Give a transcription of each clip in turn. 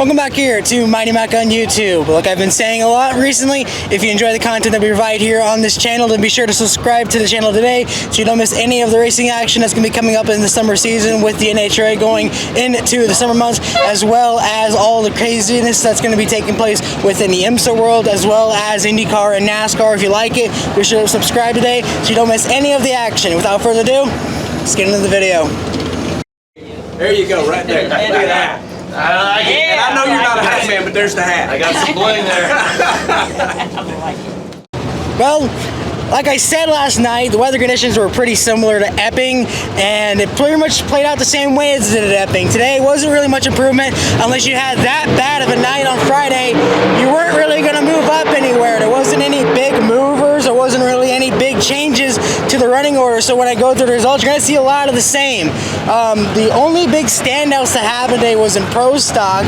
Welcome back here to Mighty Mac on YouTube. Like I've been saying a lot recently, if you enjoy the content that we provide here on this channel, then be sure to subscribe to the channel today so you don't miss any of the racing action that's going to be coming up in the summer season with the NHRA going into the summer months, as well as all the craziness that's going to be taking place within the IMSA world, as well as IndyCar and NASCAR. If you like it, be sure to subscribe today so you don't miss any of the action. Without further ado, let's get into the video. There you go, right there. Look at that. And I know you're not a hat man, but there's the hat. I got some bling there. Well, like I said last night, the weather conditions were pretty similar to Epping, and it pretty much played out the same way as it did at Epping. Today wasn't really much improvement unless you had that bad of a night on Friday. You weren't really going to move up anywhere. There wasn't any big movers. There wasn't really any big changes to the running order. So when I go through the results, you're going to see a lot of the same. The only big standouts that happened today was in Pro Stock.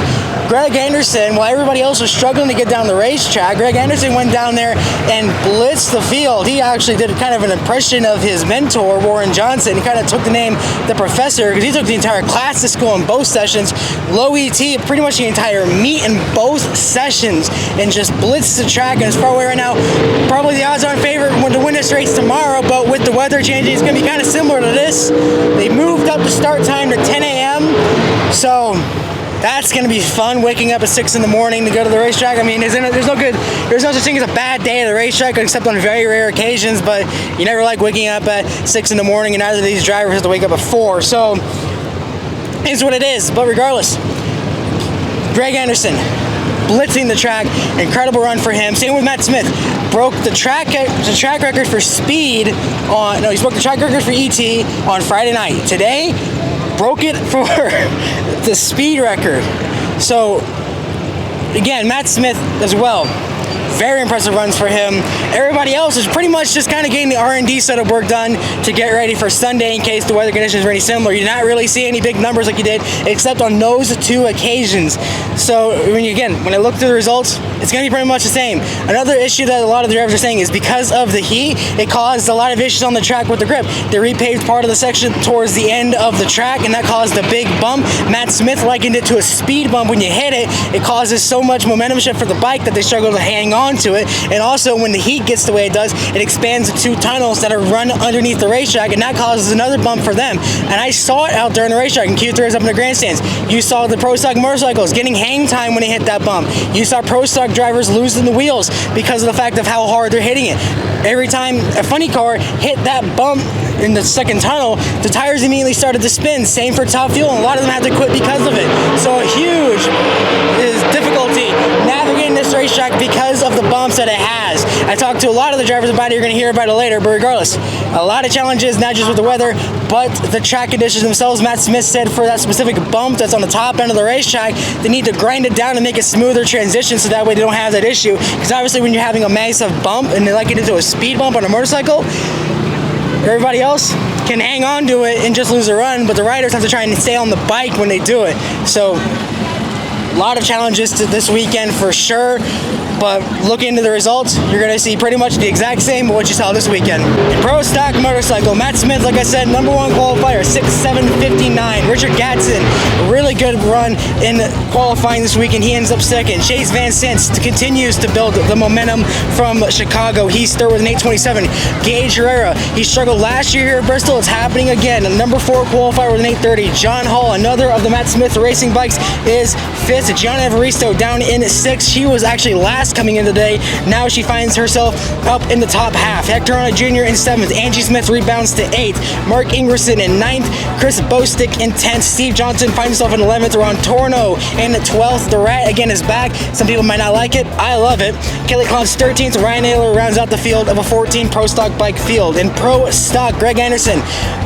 Greg Anderson, while everybody else was struggling to get down the racetrack, Greg Anderson went down there and blitzed the field. He actually did kind of an impression of his mentor, Warren Johnson. He kind of took the name The Professor because he took the entire class to school in both sessions. Low ET, pretty much the entire meet in both sessions, and just blitzed the track and is far away right now. Probably the odds are in favor to win this race tomorrow, but with the weather changing, it's going to be kind of similar to this. They moved up the start time to 10 a.m., so that's going to be fun, waking up at 6 in the morning to go to the racetrack. I mean, there's no such thing as a bad day at the racetrack, except on very rare occasions, but you never like waking up at 6 in the morning, and neither of these drivers have to wake up at 4, so it's what it is. But regardless, Greg Anderson blitzing the track, incredible run for him. Same with Matt Smith, broke the track record for speed on, no, he broke the track record for ET on Friday night. Today, broke it for the speed record. So again, Matt Smith as well, very impressive runs for him. Everybody else is pretty much just kind of getting the R&D setup work done to get ready for Sunday in case the weather conditions are any similar. You did not really see any big numbers like you did, except on those two occasions. So when I look through the results, it's going to be pretty much the same. Another issue that a lot of the drivers are saying is because of the heat, it caused a lot of issues on the track with the grip. They repaved part of the section towards the end of the track, and that caused a big bump. Matt Smith likened it to a speed bump. When you hit it, it causes so much momentum shift for the bike that they struggle to hang on to it. And also when the heat gets the way it does, it expands the two tunnels that are run underneath the racetrack, and that causes another bump for them. And I saw it out there in the racetrack, and Q3 is up in the grandstands. You saw the Pro Stock motorcycles getting hang time when they hit that bump. You saw Pro Stock drivers losing the wheels because of the fact of how hard they're hitting it. Every time a funny car hit that bump in the second tunnel, the tires immediately started to spin. Same for Top Fuel, and a lot of them had to quit because of it. So a huge difficulty navigating this racetrack because of the bumps that it has. I talked to a lot of the drivers about it. You're going to hear about it later, but regardless, a lot of challenges, not just with the weather, but the track conditions themselves. Matt Smith said for that specific bump that's on the top end of the racetrack, they need to grind it down and make a smoother transition so that way they don't have that issue. Because obviously when you're having a massive bump and they like it into a speed bump on a motorcycle, everybody else can hang on to it and just lose a run, but the riders have to try and stay on the bike when they do it. So a lot of challenges to this weekend for sure. But looking into the results, you're going to see pretty much the exact same what you saw this weekend. In Pro Stock motorcycle, Matt Smith, like I said, #1 qualifier, 6.759. Richard Gadsden, a really good run in qualifying this weekend. He ends up second. Chase Van Sant continues to build the momentum from Chicago. He's third with an 8.27. Gage Herrera, he struggled last year here at Bristol. It's happening again. A #4 qualifier with an 8.30. John Hall, another of the Matt Smith racing bikes, is fifth. Gianna Evaristo down in sixth. She was actually last coming in today. Now she finds herself up in the top half. Hector Anna Jr. in 7th. Angie Smith rebounds to 8th. Mark Ingerson in 9th. Chris Bostick in 10th. Steve Johnson finds himself in 11th. Ron Torno in 12th. The Rat again is back. Some people might not like it. I love it. Kelly Cloud's 13th. Ryan Naylor rounds out the field of a 14 Pro Stock bike field. In Pro Stock, Greg Anderson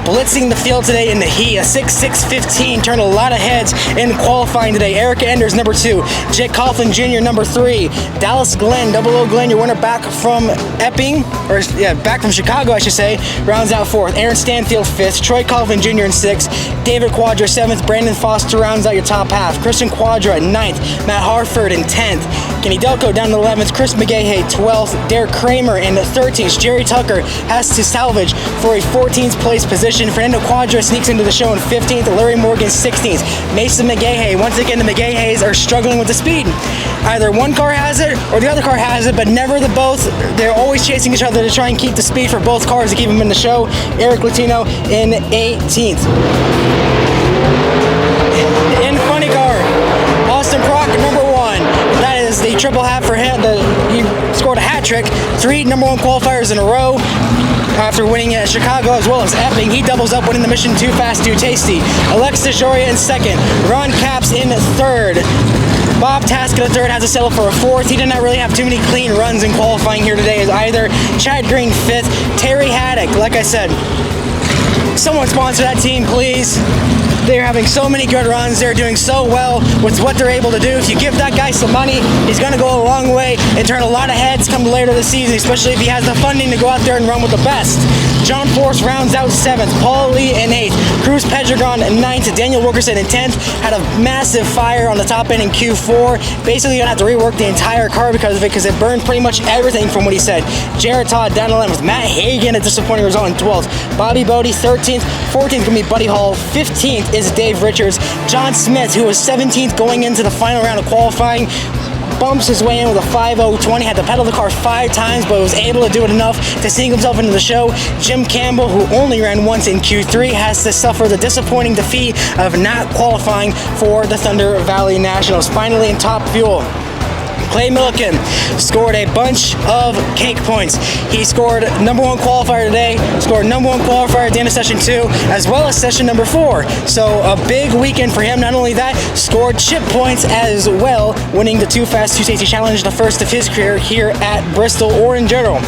blitzing the field today in the heat. A 6.615 turned a lot of heads in qualifying today. Erica Enders, #2. Jake Coughlin Jr., #3. Dallas Glenn, 00 Glenn, your winner back from Epping, or yeah, back from Chicago, I should say, rounds out 4th. Aaron Stanfield 5th. Troy Colvin Jr. in 6th. David Quadra 7th. Brandon Foster rounds out your top half. Christian Quadra 9th. Matt Harford in 10th. Kenny Delco down to 11th, Chris McGahey 12th, Derek Kramer in 13th, Jerry Tucker has to salvage for a 14th place position, Fernando Quadra sneaks into the show in 15th, Larry Morgan 16th, Mason McGahey, once again the McGaheys are struggling with the speed. Either one car has it or the other car has it, but never the both. They're always chasing each other to try and keep the speed for both cars to keep them in the show. Eric Latino in 18th. In funny car, Austin Prock, number 1. That is the triple hat for him. He scored a hat trick, 3 number 1 qualifiers in a row. After winning at Chicago as well as Epping, he doubles up winning the Mission Too Fast, Too Tasty. Alexis Joria in 2nd, Ron Capps in 3rd. Bob Taskett in 3rd has to settle for a 4th. He did not really have too many clean runs in qualifying here today as either. Chad Green 5th, Terry Haddock, like I said, someone sponsor that team, please. They're having so many good runs. They're doing so well with what they're able to do. If you give that guy some money, he's going to go a long way and turn a lot of heads come later this season, especially if he has the funding to go out there and run with the best. John Force rounds out 7th, Paul Lee in 8th, Cruz Pedregon in 9th, Daniel Wilkerson in 10th. Had a massive fire on the top end in Q4. Basically, you're going to have to rework the entire car because of it, because it burned pretty much everything from what he said. Jared Todd down 11th, Matt Hagan, a disappointing result in 12th, Bobby Bodie 13th, 14th going to be Buddy Hall, 15th is Dave Richards. John Smith, who was 17th going into the final round of qualifying, bumps his way in with a 5.020, had to pedal the car 5 times, but was able to do it enough to sneak himself into the show. Jim Campbell, who only ran once in Q3, has to suffer the disappointing defeat of not qualifying for the Thunder Valley Nationals. Finally in top fuel, Clay Millican scored a bunch of cake points. He scored number 1 qualifier today, scored number 1 qualifier at the end of session 2, as well as session number 4. So a big weekend for him. Not only that, scored chip points as well, winning the Too Fast, Too Tasty Challenge, the first of his career here at Bristol or in general.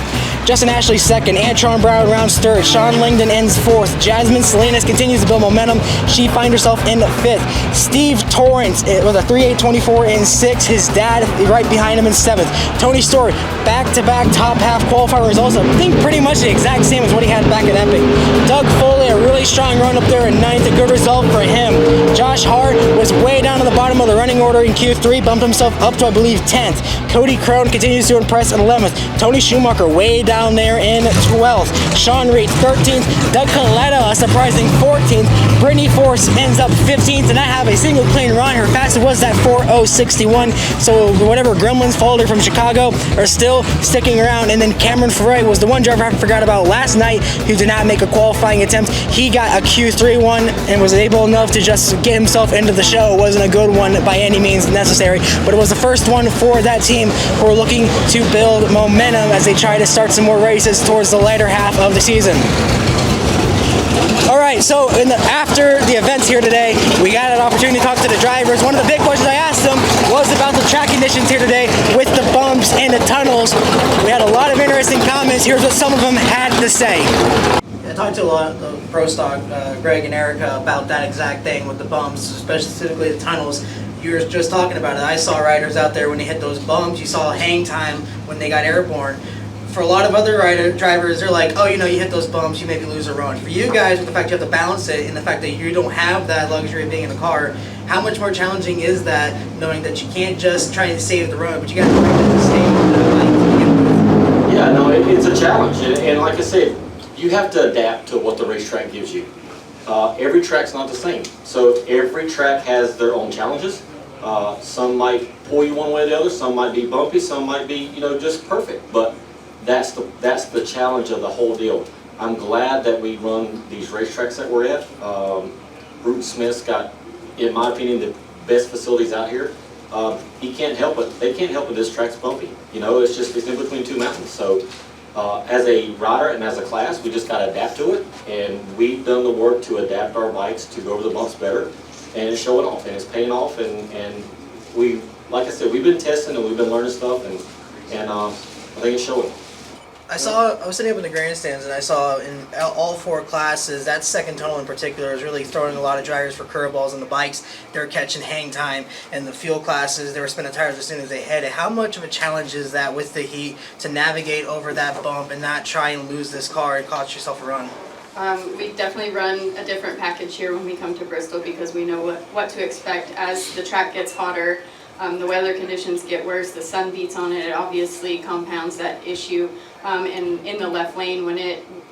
Justin Ashley 2nd, Antron Brown rounds 3rd, Sean Langdon ends 4th, Jasmine Salinas continues to build momentum, she finds herself in 5th, Steve Torrance with a 3.824 in 6th, his dad right behind him in 7th, Tony Stewart back-to-back top half qualifying results, I think pretty much the exact same as what he had back at Epping. Doug Foley, a really strong run up there in 9th, a good result for him. Josh Hart was way down to the bottom of the running order in Q3, bumped himself up to I believe 10th, Cody Crone continues to impress at 11th, Tony Schumacher way down there in 12th, Sean Reed 13th, Doug Coletta a surprising 14th, Brittany Force ends up 15th, and I have a single clean run. Her fastest was that 4.061, so whatever gremlins followed her from Chicago are still sticking around. And then Cameron Ferret was the one driver I forgot about last night who did not make a qualifying attempt. He got a Q3 one and was able enough to just get himself into the show. It wasn't a good one by any means necessary, but it was the first one for that team who are looking to build momentum as they try to start some more races towards the later half of the season. All right, so after the events here today, we got an opportunity to talk to the drivers. One of the big questions I asked them was about the track conditions here today with the bumps and the tunnels. We had a lot of interesting comments. Here's what some of them had to say. I talked to a lot of Pro Stock, Greg and Erica, about that exact thing with the bumps, specifically the tunnels. You were just talking about it. I saw riders out there when they hit those bumps. You saw hang time when they got airborne. For a lot of other drivers, they're like, oh, you know, you hit those bumps, you maybe lose a run. For you guys, with the fact you have to balance it and the fact that you don't have that luxury of being in the car, how much more challenging is that, knowing that you can't just try and save the run, but you got to bring it to stay? Yeah, no, it's a challenge, and like I said, you have to adapt to what the racetrack gives you. Every track's not the same, so every track has their own challenges. Some might pull you one way or the other, some might be bumpy, some might be, you know, just perfect, but that's the challenge of the whole deal. I'm glad that we run these racetracks that we're at. Bruton Smith's got, in my opinion, the best facilities out here. He can't help it. They can't help it. This track's bumpy. You know, it's in between 2 mountains. So, as a rider and as a class, we just got to adapt to it. And we've done the work to adapt our bikes to go over the bumps better, and it's showing off, and it's paying off. And we, like I said, we've been testing and we've been learning stuff, and I think it's showing. I was sitting up in the grandstands and I saw in all 4 classes, that second tunnel in particular is really throwing a lot of drivers for curveballs, and the bikes, they're catching hang time, and the fuel classes, they were spinning tires as soon as they hit it. How much of a challenge is that with the heat to navigate over that bump and not try and lose this car and cost yourself a run? We definitely run a different package here when we come to Bristol because we know what to expect as the track gets hotter. the weather conditions get worse, the sun beats on it, it obviously compounds that issue. And in the left lane,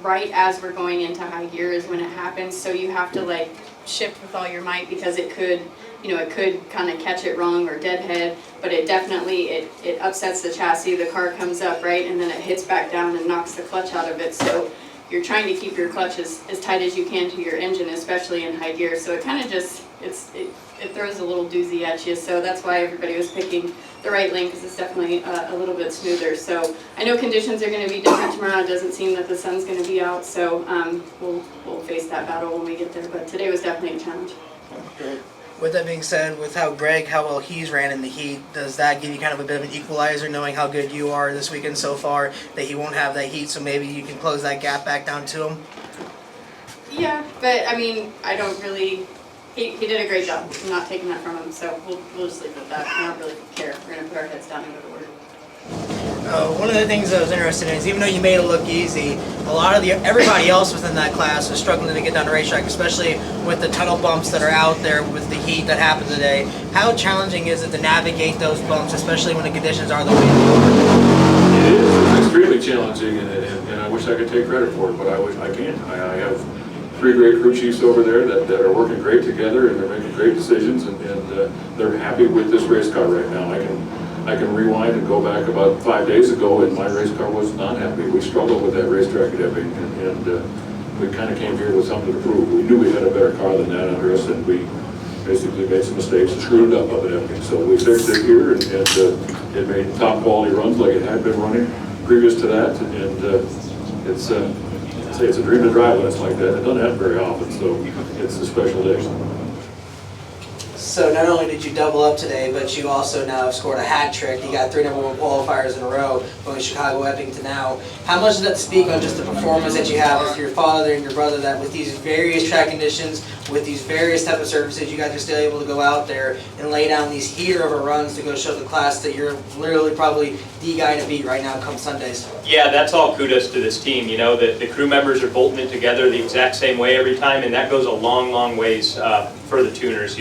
right as we're going into high gear is when it happens, so you have to like shift with all your might because it could, it could kind of catch it wrong or deadhead, but it definitely, it upsets the chassis, the car comes up, right, and then it hits back down and knocks the clutch out of it. So you're trying to keep your clutch as tight as you can to your engine, especially in high gear. So it kind of just, it throws a little doozy at you. So that's why everybody was picking the right lane, because it's definitely a little bit smoother. So I know conditions are going to be different tomorrow. It doesn't seem that the sun's going to be out. So we'll face that battle when we get there. But today was definitely a challenge. With that being said, with how well he's ran in the heat, does that give you kind of a bit of an equalizer, knowing how good you are this weekend so far, that he won't have that heat, so maybe you can close that gap back down to him? Yeah, but I mean, I don't really, he did a great job. I'm not taking that from him, so we'll just leave it at that. I don't really care. We're going to put our heads down and go to work. One of the things I was interested in is, even though you made it look easy, a lot of everybody else within that class was struggling to get down the racetrack, especially with the tunnel bumps that are out there with the heat that happened today. How challenging is it to navigate those bumps, especially when the conditions are the way they are? It is. It's extremely challenging, and I wish I could take credit for it, but I can't. I have 3 great crew chiefs over there that are working great together, and they're making great decisions, and they're happy with this race car right now. I can rewind and go back about 5 days ago, and my race car was not happy. We struggled with that racetrack at Epping, and we kind of came here with something to prove. We knew we had a better car than that under us, and we basically made some mistakes and screwed it up at Epping. So we fixed it here, and it made top quality runs like it had been running previous to that, and it's a dream to drive when it's like that. It doesn't happen very often, so it's a special day. So not only did you double up today, but you also now have scored a hat trick. You got 3 #1 qualifiers in a row, going Chicago, Epping to now. How much does that speak on just the performance that you have with your father and your brother, that with these various track conditions, with these various type of surfaces, you guys are still able to go out there and lay down these heater of a runs to go show the class that you're literally probably the guy to beat right now come Sundays? Yeah, that's all kudos to this team. The crew members are bolting it together the exact same way every time, and that goes a long, long ways for the tuners.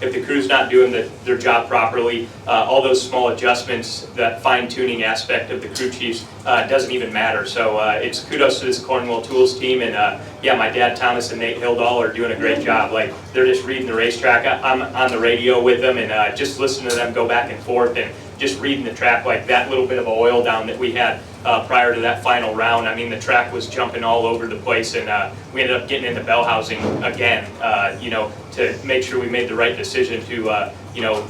If the crew's not doing their job properly, all those small adjustments, that fine-tuning aspect of the crew chiefs doesn't even matter. So it's kudos to this Cornwall Tools team, and yeah, my dad Thomas and Nate Hildahl are doing a great job. Like, they're just reading the racetrack. I'm on the radio with them, and just listening to them go back and forth and just reading the track, like that little bit of oil down that we had prior to that final round. I mean, the track was jumping all over the place, and we ended up getting into bell housing again, to make sure we made the right decision to,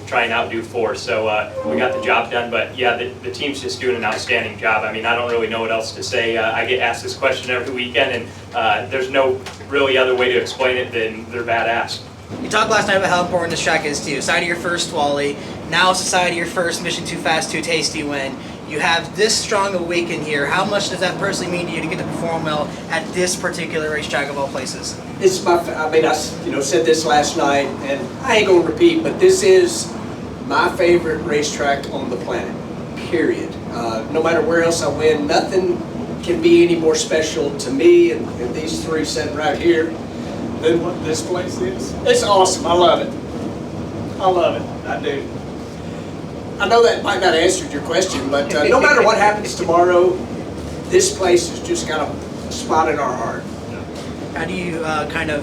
try and outdo force. So we got the job done, but yeah, the team's just doing an outstanding job. I mean, I don't really know what else to say. I get asked this question every weekend, and there's no really other way to explain it than they're badass. You talked last night about how important this track is to you. Aside of your first Wally, now it's aside of your first Mission Too Fast, Too Tasty win. You have this strong a weekend here. How much does that personally mean to you to get to perform well at this particular racetrack of all places? It's I said this last night, and I ain't gonna repeat, but this is my favorite racetrack on the planet, period. No matter where else I win, nothing can be any more special to me and these 3 sitting right here than what this place is. It's awesome. I love it. I love it. I do. I know that might not answer your question, but no matter what happens tomorrow, this place has just got a spot in our heart. How do you kind of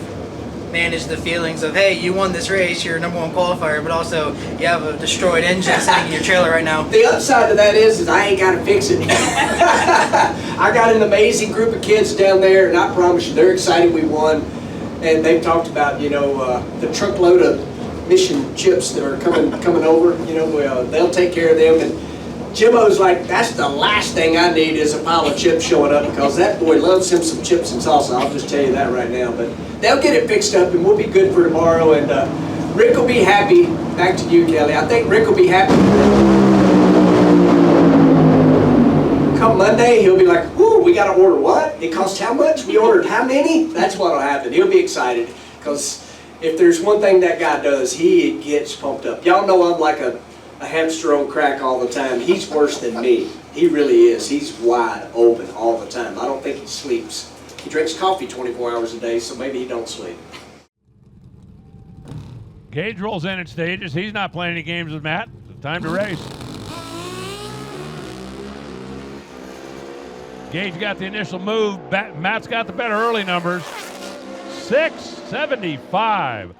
manage the feelings of, hey, you won this race, you're #1 qualifier, but also you have a destroyed engine sitting in your trailer right now? The upside of that is I ain't got to fix it. I got an amazing group of kids down there, and I promise you, they're excited we won. And they've talked about, the truckload of Mission chips that are coming over. They'll take care of them. And Jimbo's like, that's the last thing I need is a pile of chips showing up, because that boy loves him some chips and salsa. I'll just tell you that right now. But they'll get it fixed up, and we'll be good for tomorrow. And Rick will be happy. Back to you, Kelly. I think Rick will be happy. Come Monday, he'll be like, whoo, we got to order what? It costs how much? We ordered how many? That's what will happen. He'll be excited, because if there's one thing that guy does, he gets pumped up. Y'all know I'm like a hamster on crack all the time. He's worse than me. He really is. He's wide open all the time. I don't think he sleeps. He drinks coffee 24 hours a day, so maybe he don't sleep. Gage rolls in at stages. He's not playing any games with Matt. Time to race. Gage got the initial move. Matt's got the better early numbers. 6:75.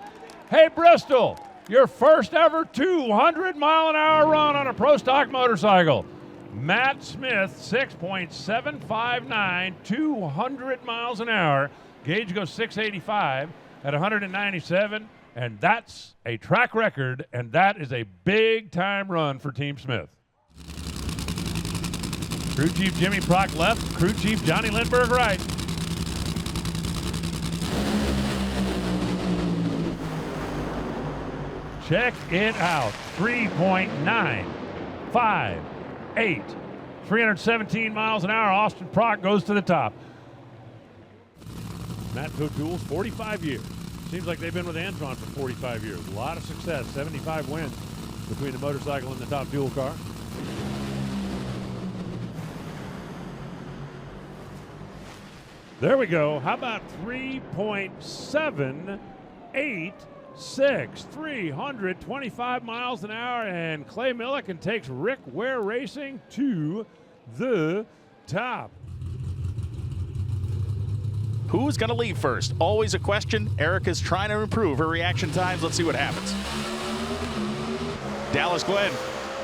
Hey, Bristol, your first ever 200-mile-an-hour run on a Pro Stock motorcycle. Matt Smith, 6.759, 200 miles an hour. Gage goes 685 at 197, and that's a track record, and that is a big-time run for Team Smith. Crew Chief Jimmy Prock left, Crew Chief Johnny Lindbergh right. Check it out, 3.958. 317 miles an hour, Austin Prock goes to the top. Matt Cotule's 45 years. Seems like they've been with Antron for 45 years. A lot of success, 75 wins between the motorcycle and the top fuel car. There we go. How about 3.786? 325 miles an hour, and Clay Millican takes Rick Ware Racing to the top. Who's going to leave first? Always a question. Erica's trying to improve her reaction times. Let's see what happens. Dallas Glenn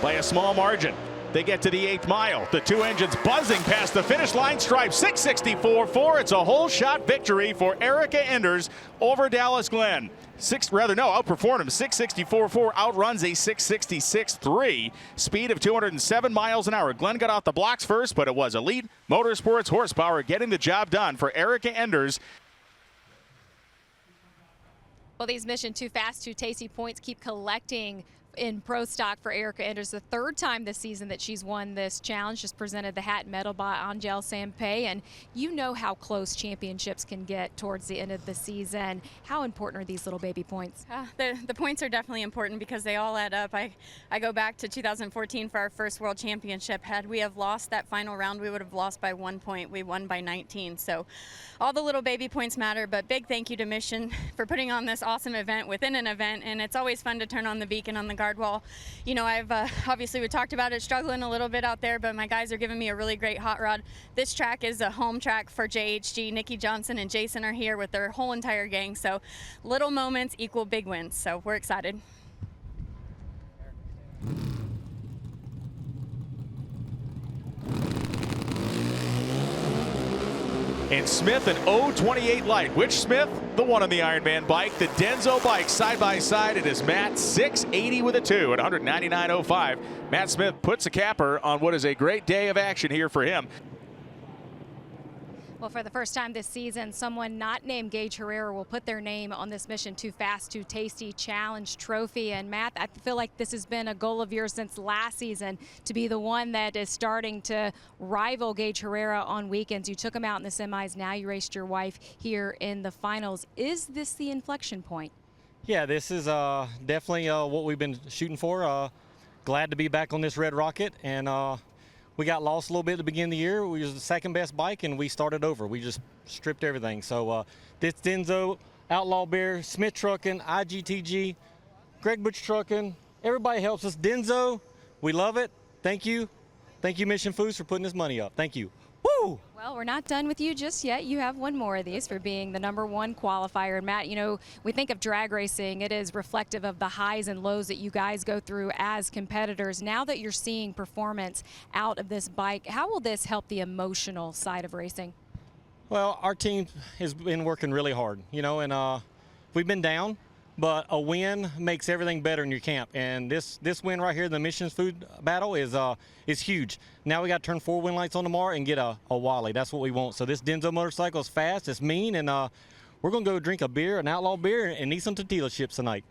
by a small margin. They get to the 8th mile. The two engines buzzing past the finish line stripe. 6:64.4. It's a whole shot victory for Erica Enders over Dallas Glenn. Outperformed him. 6:64.4 outruns a 6:66.3. Speed of 207 miles an hour. Glenn got off the blocks first, but it was Elite Motorsports horsepower getting the job done for Erica Enders. Well, these Mission Too Fast, Too Tasty points keep collecting in Pro Stock for Erica Enders. The third time this season that she's won this challenge. Just presented the hat and medal by Angel Sampey, and you know how close championships can get towards the end of the season. How important are these little baby points? The points are definitely important because they all add up. I go back to 2014 for our first World Championship. Had we have lost that final round, we would have lost by 1 point. We won by 19. So all the little baby points matter, but big thank you to Mission for putting on this awesome event within an event, and it's always fun to turn on the beacon on the guard wall. You know, I've obviously we talked about it, struggling a little bit out there, but my guys are giving me a really great hot rod. This track is a home track for JHG. Nikki Johnson and Jason are here with their whole entire gang, so little moments equal big wins, so we're excited. And Smith, an 028 light. Which Smith? The one on the Ironman bike. The Denso bike side by side. It is Matt, 680 with a 2 at 199.05. Matt Smith puts a capper on what is a great day of action here for him. Well, for the first time this season, someone not named Gage Herrera will put their name on this Mission Too Fast, Too Tasty Challenge trophy. And Matt, I feel like this has been a goal of yours since last season, to be the one that is starting to rival Gage Herrera on weekends. You took him out in the semis, now you raced your wife here in the finals. Is this the inflection point? Yeah, this is definitely what we've been shooting for. Glad to be back on this Red Rocket, and we got lost a little bit at the beginning of the year. We was the second best bike, and we started over. We just stripped everything. So this Denso, Outlaw Bear, Smith Trucking, IGTG, Greg Butch Trucking, everybody helps us. Denso, we love it. Thank you. Thank you, Mission Foods, for putting this money up. Thank you. Woo! Well, we're not done with you just yet. You have one more of these for being the #1 qualifier. And Matt, you know, we think of drag racing, it is reflective of the highs and lows that you guys go through as competitors. Now that you're seeing performance out of this bike, how will this help the emotional side of racing? Well, our team has been working really hard, you know, and we've been down, but a win makes everything better in your camp. And this win right here, the Missions Food Battle, is huge. Now we got to turn 4 win lights on tomorrow and get a Wally. That's what we want. So this Denso motorcycle is fast, it's mean, and we're going to go drink a beer, an Outlaw beer, and eat some tortilla chips tonight.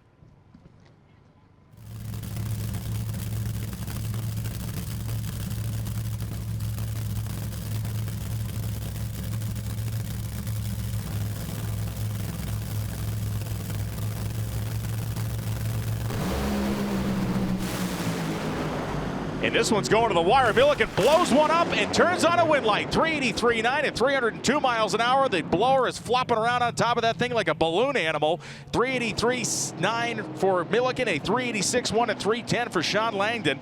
And this one's going to the wire. Millican blows one up and turns on a wind light. 383.9 at 302 miles an hour. The blower is flopping around on top of that thing like a balloon animal. 383.9 for Millican, a 386.1 at 310 for Sean Langdon.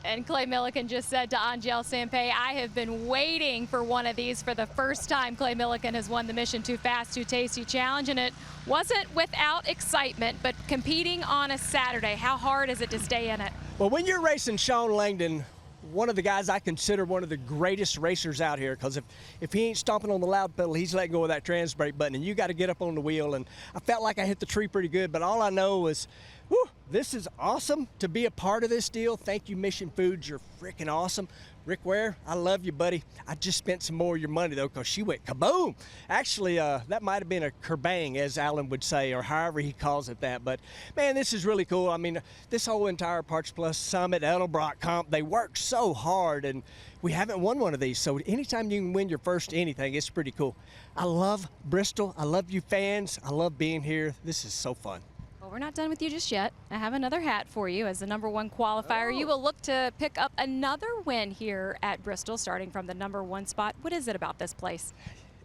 And Clay Millican just said to Angel Sampey, I have been waiting for one of these for the first time. Clay Millican has won the Mission Too Fast, Too Tasty Challenge, and it wasn't without excitement, but competing on a Saturday, how hard is it to stay in it? Well, when you're racing Sean Langdon, one of the guys I consider one of the greatest racers out here, because if he ain't stomping on the loud pedal, he's letting go of that trans brake button, and you got to get up on the wheel. And I felt like I hit the tree pretty good, but all I know was, whew, this is awesome to be a part of this deal. Thank you, Mission Foods. You're freaking awesome. Rick Ware, I love you, buddy. I just spent some more of your money, though, because she went kaboom. Actually, that might have been a kerbang, as Alan would say, or however he calls it that. But, man, this is really cool. I mean, this whole entire Parts Plus Summit, Edelbrock Comp, they work so hard, and we haven't won one of these. So anytime you can win your first anything, it's pretty cool. I love Bristol. I love you fans. I love being here. This is so fun. Well, we're not done with you just yet. I have another hat for you as the #1 qualifier. You will look to pick up another win here at Bristol, starting from the #1 spot. What is it about this place?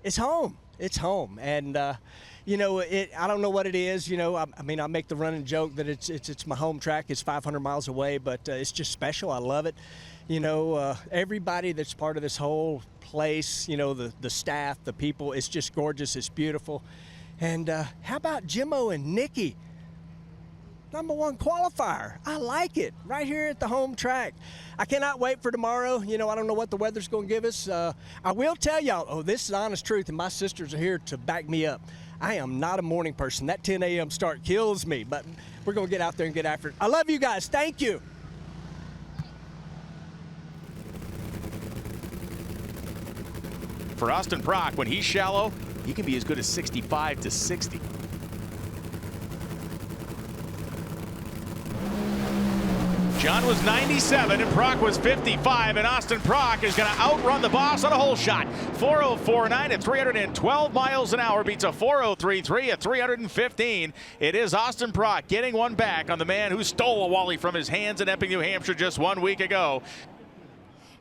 It's home. It's home. And, you know, I don't know what it is. You know, I mean, I make the running joke that it's my home track. It's 500 miles away, but it's just special. I love it. You know, everybody that's part of this whole place, you know, the staff, the people, it's just gorgeous. It's beautiful. And how about Jimmo and Nikki? #1 qualifier. I like it right here at the home track. I cannot wait for tomorrow. You know, I don't know what the weather's going to give us. I will tell y'all, oh, this is honest truth, and my sisters are here to back me up. I am not a morning person. That 10 a.m. start kills me, but we're going to get out there and get after it. I love you guys. Thank you. For Austin Prock, when he's shallow, he can be as good as 65 to 60. John was 97 and Prock was 55, and Austin Prock is going to outrun the boss on a hole shot. 404.9 at 312 miles an hour beats a 403.3 at 315. It is Austin Prock getting one back on the man who stole a Wally from his hands in Epping, New Hampshire just 1 week ago.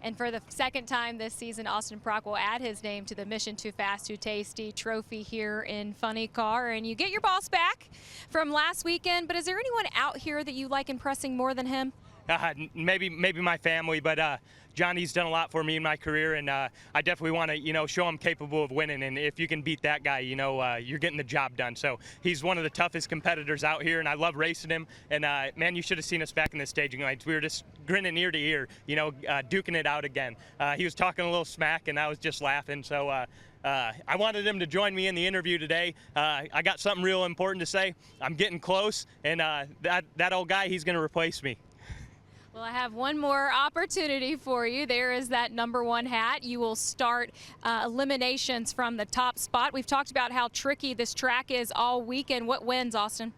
And for the second time this season, Austin Prock will add his name to the Mission Too Fast, Too Tasty trophy here in Funny Car. And you get your boss back from last weekend, but is there anyone out here that you like impressing more than him? Maybe my family, but Johnny's done a lot for me in my career, and I definitely want to, you know, show him capable of winning. And if you can beat that guy, you know, you're getting the job done. So he's one of the toughest competitors out here, and I love racing him. And man, you should have seen us back in the staging lights. We were just grinning ear to ear, you know, duking it out again. He was talking a little smack, and I was just laughing. So I wanted him to join me in the interview today. I got something real important to say. I'm getting close, and that old guy, he's going to replace me. Well, I have one more opportunity for you. There is that #1 hat. You will start eliminations from the top spot. We've talked about how tricky this track is all weekend. What wins, Austin?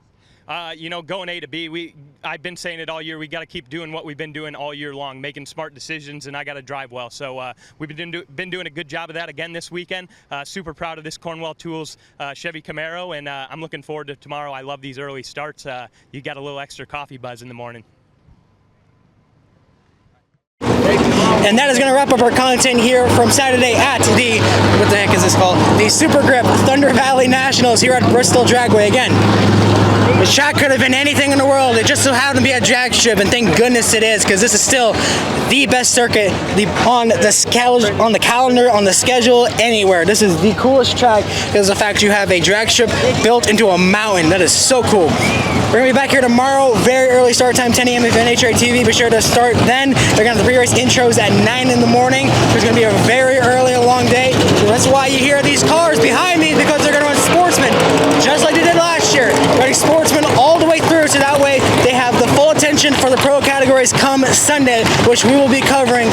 You know, going A to B, I've been saying it all year. We got to keep doing what we've been doing all year long, making smart decisions, and I got to drive well. So we've been doing a good job of that again this weekend. Super proud of this Cornwell Tools Chevy Camaro, and I'm looking forward to tomorrow. I love these early starts. You got a little extra coffee buzz in the morning. And that is going to wrap up our content here from Saturday at the, what the heck is this called? The Super Grip Thunder Valley Nationals here at Bristol Dragway. Again, the track could have been anything in the world. It just so happened to be a drag strip, and thank goodness it is, because this is still the best circuit on the calendar, on the schedule, anywhere. This is the coolest track because of the fact you have a drag strip built into a mountain. That is so cool. We're going to be back here tomorrow, very early start time, 10 a.m. if NHRA TV. Be sure to start then. They're going to have the pre-race intros at 9 in the morning. There's going to be a very early and long day. So that's why you hear these cars behind me, because they're going to run Sportsman, just like they did last year. Running Sportsman all the way through, so that way they have the full attention for the pro categories come Sunday, which we will be covering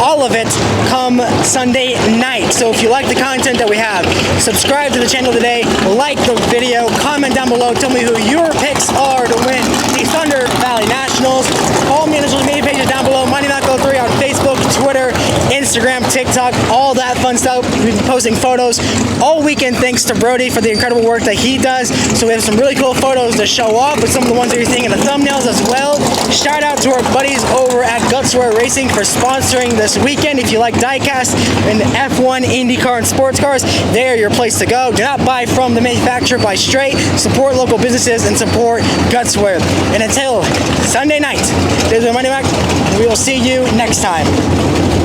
all of it come Sunday night. So if you like the content that we have, subscribe to the channel today, like the video, comment down below, tell me who your picks are to win the Thunder Valley Nationals. Follow me on the social media pages down below, Money Mac 03 on Facebook, Twitter, Instagram, TikTok, all that fun stuff. We post posting photos all weekend thanks to Brody for the incredible work that he does. So we have some really cool photos to show off with some of the ones that you're seeing in the thumbnails as well. Shout out to our buddies over at Gutswear Racing for sponsoring this weekend. If you like diecast and F1, IndyCar, and sports cars, they're your place to go. Do not buy from the manufacturer, buy straight, support local businesses, and support Gutswear. And until Sunday night, this is Monday Mac, and we will see you next time.